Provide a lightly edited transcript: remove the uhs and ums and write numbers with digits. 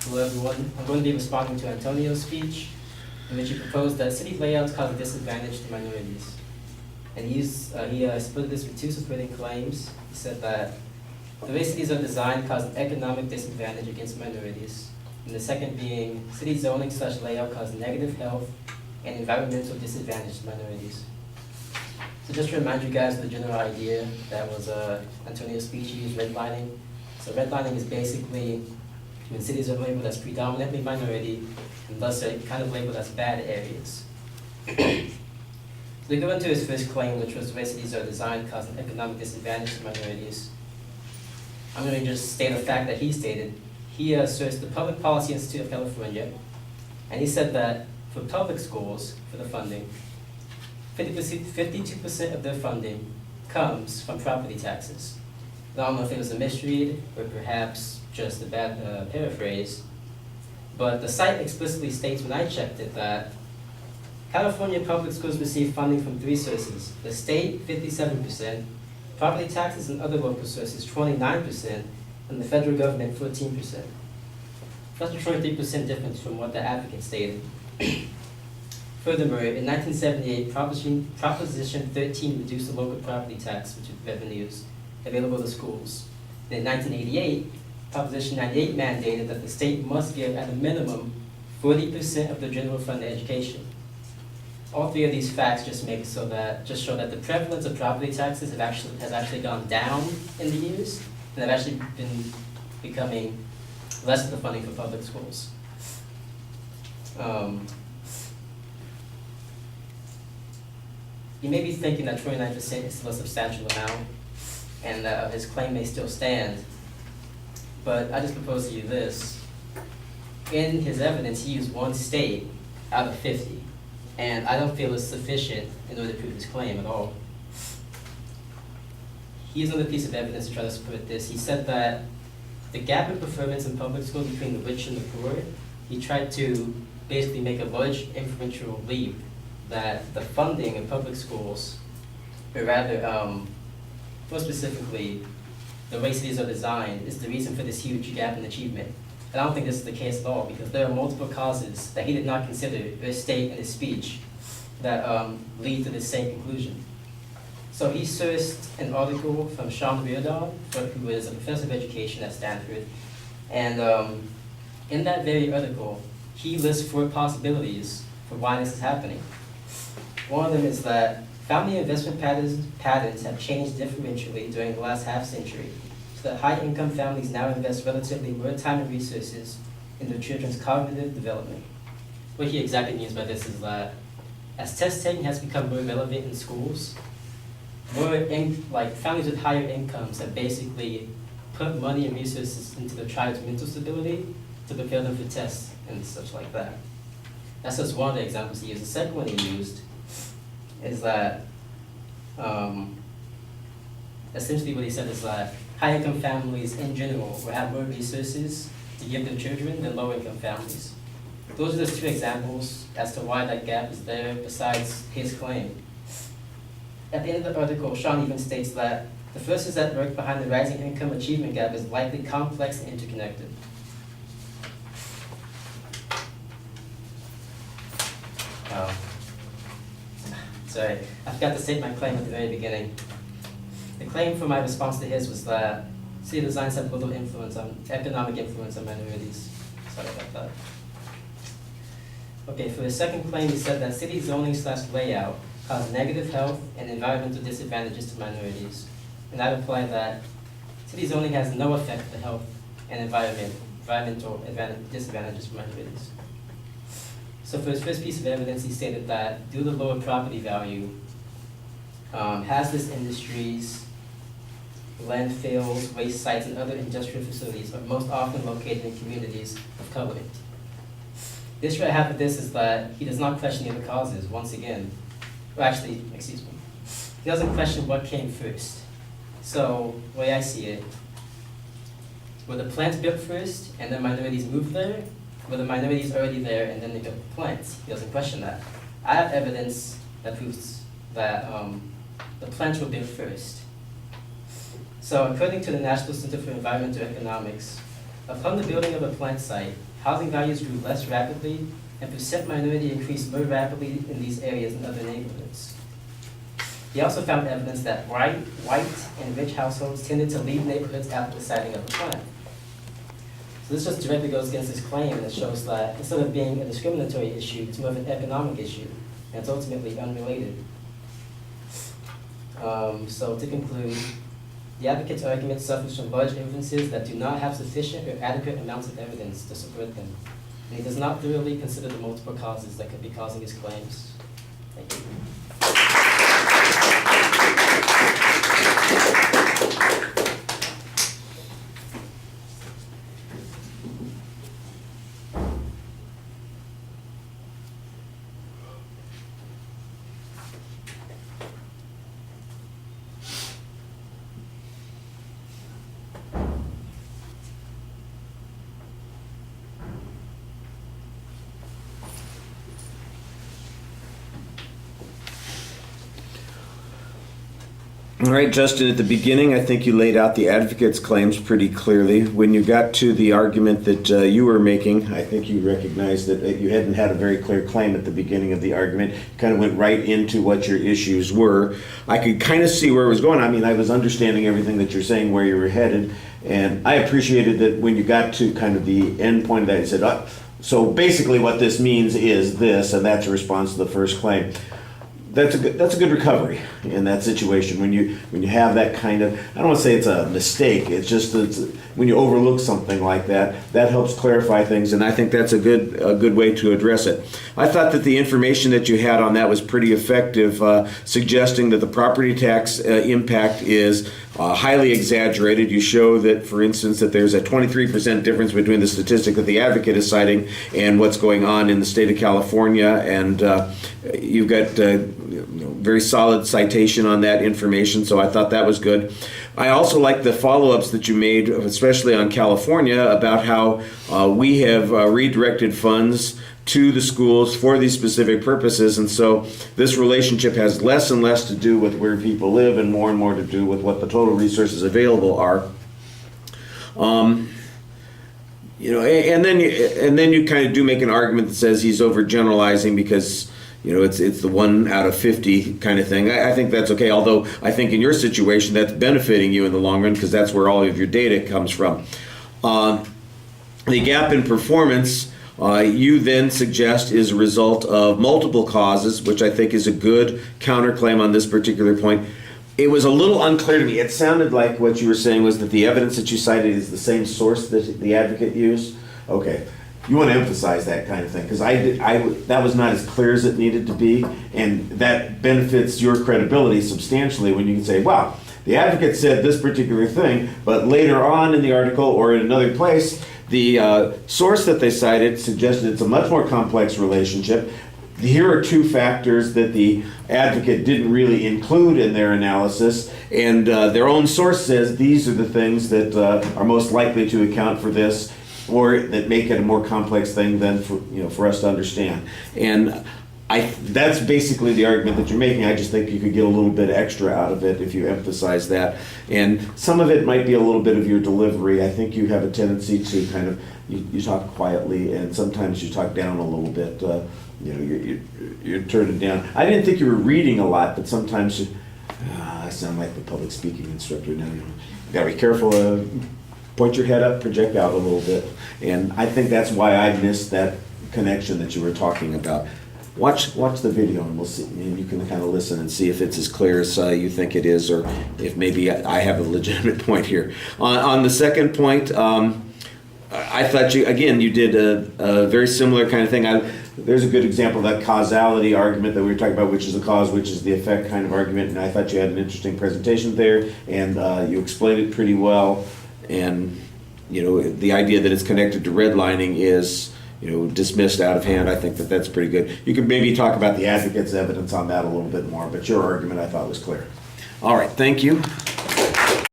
Hello everyone. I'm going to be responding to Antonio's speech, in which he proposed that city layouts cause a disadvantage to minorities. And he split this with two supporting claims. He said that the way cities are designed cause an economic disadvantage against minorities. And the second being, city zoning / layout cause negative health and environmental disadvantage to minorities. So just to remind you guys of the general idea, that was Antonio's speech. He used redlining. So redlining is basically when cities are labeled as predominantly minority, and thus are kind of labeled as bad areas. So we go into his first claim, which was the way cities are designed cause an economic disadvantage to minorities. I'm going to just state a fact that he stated. He searched the Public Policy Institute of California, and he said that for public schools, for the funding, 52% of their funding comes from property taxes. I don't know if it was a misread or perhaps just a bad paraphrase, but the site explicitly states when I checked it that California public schools receive funding from three sources: the state, 57%, property taxes and other local sources, 29%, and the federal government, 14%. That's a 23% difference from what the applicant stated. Furthermore, in 1978, Proposition 13 reduced the local property tax, which is revenues available to schools. And in 1988, Proposition 98 mandated that the state must give at a minimum 40% of the general fund to education. All three of these facts just show that the prevalence of property taxes has actually gone down in the years, and have actually been becoming less of the funding for public schools. You may be thinking that 29% is still a substantial amount, and that his claim may still stand, but I just propose to you this. In his evidence, he used one state out of 50, and I don't feel it's sufficient in order to prove his claim at all. He used another piece of evidence to try to support this. He said that the gap in performance in public schools between the rich and the poor, he tried to basically make a large inferential leap that the funding in public schools, or rather, more specifically, the way cities are designed is the reason for this huge gap in achievement. And I don't think this is the case at all, because there are multiple causes that he did not consider or state in his speech that lead to the same conclusion. So he sourced an article from Sean Reardon, who is a professor of education at Stanford, and in that very article, he lists 4 possibilities for why this is happening. One of them is that family investment patterns have changed differentially during the last half-century, so that high-income families now invest relatively more time and resources in their children's cognitive development. What he exactly means by this is that as test taking has become more relevant in schools, families with higher incomes have basically put money and resources into their child's mental stability to prepare them for tests and such like that. That's just one of the examples he used. The second one he used is that essentially what he said is that high-income families in general will have more resources to give their children than low-income families. Those are just 2 examples as to why that gap is there besides his claim. At the end of the article, Sean even states that the forces at work behind the rising income achievement gap is likely complex and interconnected. Sorry, I forgot to state my claim at the very beginning. The claim for my response to his was that city designs have little economic influence on minorities. Sorry about that. Okay, for the second claim, he said that city zoning / layout cause negative health and environmental disadvantages to minorities. And I reply that city zoning has no effect on the health and environmental disadvantages for minorities. So for his first piece of evidence, he stated that due to lower property value, hazardous industries, landfills, waste sites, and other industrial facilities are most often located in communities of color. The issue I have with this is that he does not question the other causes, once again. Well, actually, excuse me. He doesn't question what came first. So, the way I see it, were the plants built first and then minorities moved there? Were the minorities already there and then they built the plants? He doesn't question that. I have evidence that proves that the plants were built first. So according to the National Center for Environmental Economics, upon the building of a plant site, housing values grew less rapidly, and percent minority increased more rapidly in these areas than other neighborhoods. He also found evidence that white and rich households tended to leave neighborhoods after the siting of a plan. So this just directly goes against his claim, and it shows that instead of being a discriminatory issue, it's more of an economic issue, and it's ultimately unrelated. So to conclude, the advocate's argument suffers from large inferences that do not have sufficient or adequate amounts of evidence to support them, and he does not thoroughly consider the multiple causes that could be causing his claims. Thank you. All right, Justin, at the beginning, I think you laid out the advocate's claims pretty clearly. When you got to the argument that you were making, I think you recognized that you hadn't had a very clear claim at the beginning of the argument. You kind of went right into what your issues were. I could kind of see where it was going. I mean, I was understanding everything that you're saying, where you were headed, and I appreciated that when you got to kind of the end point of that, you said, so basically what this means is this, and that's a response to the first claim. That's a good recovery in that situation when you have that kind of, I don't want to say it's a mistake, it's just when you overlook something like that helps clarify things, and I think that's a good way to address it. I thought that the information that you had on that was pretty effective, suggesting that the property tax impact is highly exaggerated. You show that, for instance, that there's a 23% difference between the statistic that the advocate is citing and what's going on in the state of California, and you've got very solid citation on that information, so I thought that was good. I also like the follow-ups that you made, especially on California, about how we have redirected funds to the schools for these specific purposes, and so this relationship has less and less to do with where people live and more to do with what the total resources available are. And then you kind of do make an argument that says he's overgeneralizing because it's the 1 out of 50 kind of thing. I think that's okay, although I think in your situation that's benefiting you in the long run because that's where all of your data comes from. The gap in performance you then suggest is a result of multiple causes, which I think is a good counterclaim on this particular point. It was a little unclear to me. It sounded like what you were saying was that the evidence that you cited is the same source that the advocate used. Okay. You want to emphasize that kind of thing because that was not as clear as it needed to be, and that benefits your credibility substantially when you can say, wow, the advocate said this particular thing, but later on in the article or in another place, the source that they cited suggested it's a much more complex relationship. Here are two factors that the advocate didn't really include in their analysis, and their own source says these are the things that are most likely to account for this, or that make it a more complex thing than for us to understand. And that's basically the argument that you're making. I just think you could get a little bit extra out of it if you emphasize that. And some of it might be a little bit of your delivery. I think you have a tendency to kind of, you talk quietly, and sometimes you talk down a little bit. You're turning down. I didn't think you were reading a lot, but sometimes I sound like the public speaking instructor now. You gotta be careful. Point your head up, project out a little bit. And I think that's why I missed that connection that you were talking about. Watch the video and we'll see, and you can kind of listen and see if it's as clear as you think it is, or if maybe I have a legitimate point here. On the second point, I thought you did a very similar kind of thing. There's a good example of that causality argument that we were talking about, which is the cause, which is the effect kind of argument, and I thought you had an interesting presentation there, and you explained it pretty well. And the idea that it's connected to redlining is dismissed out of hand. I think that's pretty good. You could maybe talk about the advocate's evidence on that a little bit more, but your argument I thought was clear. All right, thank you.